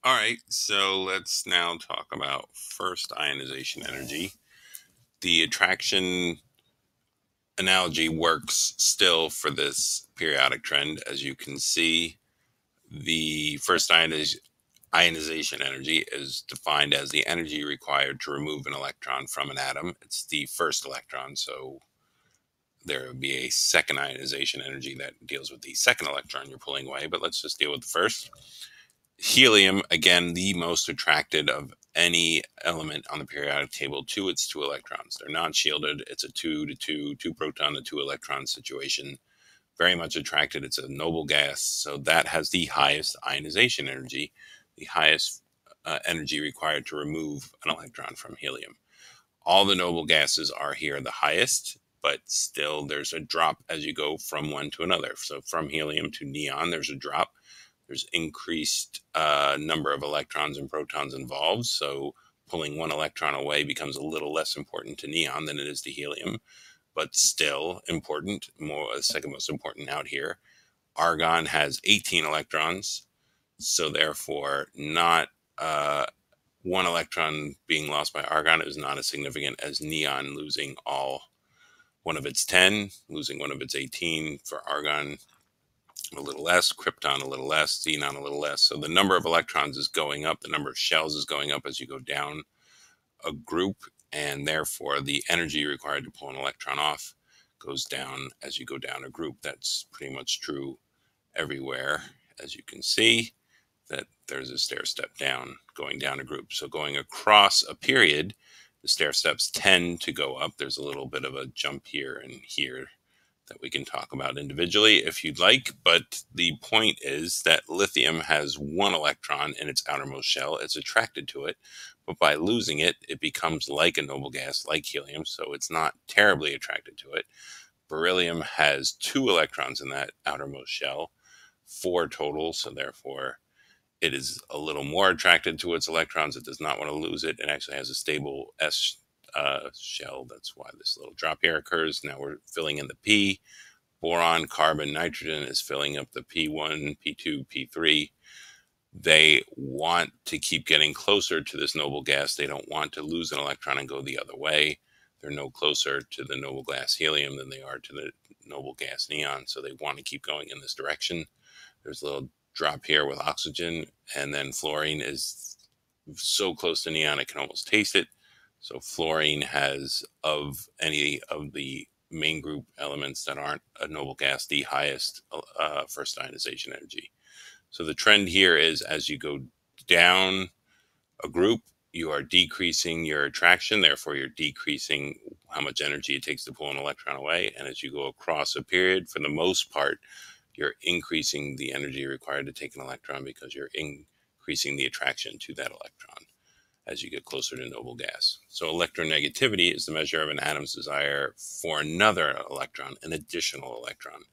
All right, so let's now talk about first ionization energy. The attraction analogy works still for this periodic trend. As you can see, the first ionization energy is defined as the energy required to remove an electron from an atom. It's the first electron, so there would be a second ionization energy that deals with the second electron you're pulling away, but let's just deal with the first. Helium, again, the most attracted of any element on the periodic table to its two electrons. They're non-shielded. It's a 2 to 2, 2 proton to 2 electron situation. Very much attracted. It's a noble gas, so that has the highest ionization energy, the highest energy required to remove an electron from helium. All the noble gases are here the highest, but still there's a drop as you go from one to another. So from helium to neon, there's a drop. There's increased number of electrons and protons involved. So pulling one electron away becomes a little less important to neon than it is to helium, but still important, more second most important out here. Argon has 18 electrons, so therefore not one electron being lost by argon is not as significant as neon losing one of its 10, losing one of its 18. For argon, a little less, krypton a little less, xenon a little less. So the number of electrons is going up, the number of shells is going up as you go down a group, and therefore the energy required to pull an electron off goes down as you go down a group. That's pretty much true everywhere, as you can see, that there's a stair step down going down a group. So going across a period, the stair steps tend to go up. There's a little bit of a jump here and here that we can talk about individually if you'd like, but the point is that lithium has one electron in its outermost shell. It's attracted to it, but by losing it, it becomes like a noble gas, like helium, so it's not terribly attracted to it. Beryllium has two electrons in that outermost shell, four total, so therefore it is a little more attracted to its electrons. It does not want to lose it. It actually has a stable S shell. That's why this little drop here occurs. Now we're filling in the P. Boron, carbon, nitrogen is filling up the P1, P2, P3. They want to keep getting closer to this noble gas. They don't want to lose an electron and go the other way. They're no closer to the noble gas helium than they are to the noble gas neon, so they want to keep going in this direction. There's a little drop here with oxygen, and then fluorine is so close to neon it can almost taste it. So fluorine has, of any of the main group elements that aren't a noble gas, the highest first ionization energy. So the trend here is as you go down a group, you are decreasing your attraction, therefore you're decreasing how much energy it takes to pull an electron away. And as you go across a period, for the most part, you're increasing the energy required to take an electron because you're increasing the attraction to that electron as you get closer to noble gas. So electronegativity is the measure of an atom's desire for another electron, an additional electron.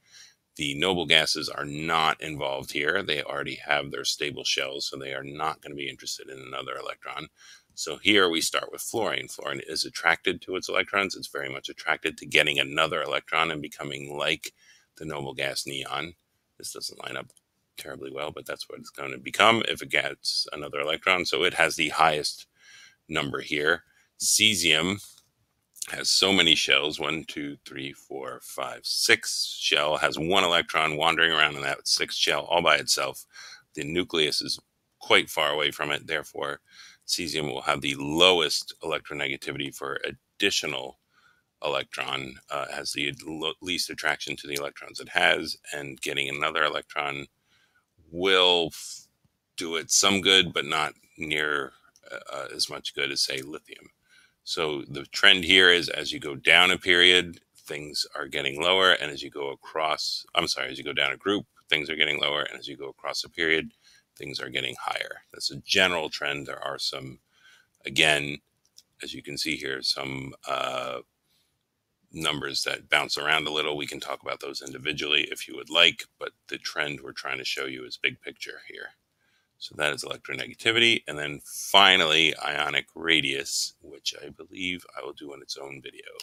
The noble gases are not involved here. They already have their stable shells, so they are not going to be interested in another electron. So here we start with fluorine. Fluorine is attracted to its electrons. It's very much attracted to getting another electron and becoming like the noble gas neon. This doesn't line up terribly well, but that's what it's going to become if it gets another electron. So it has the highest number here. Cesium has so many shells, 1, 2, 3, 4, 5, 6 shell, has one electron wandering around in that sixth shell all by itself. The nucleus is quite far away from it. Therefore, cesium will have the lowest electronegativity for additional electron, has the least attraction to the electrons it has, and getting another electron will do it some good, but not near as much good as, say, lithium. So the trend here is as you go down a period, things are getting lower. And as you go across, as you go down a group, things are getting lower. And as you go across a period, things are getting higher. That's a general trend. There are some, again, as you can see here, some numbers that bounce around a little. We can talk about those individually if you would like, but the trend we're trying to show you is big picture here. So that is electronegativity. And then finally, ionic radius, which I believe I will do in its own video.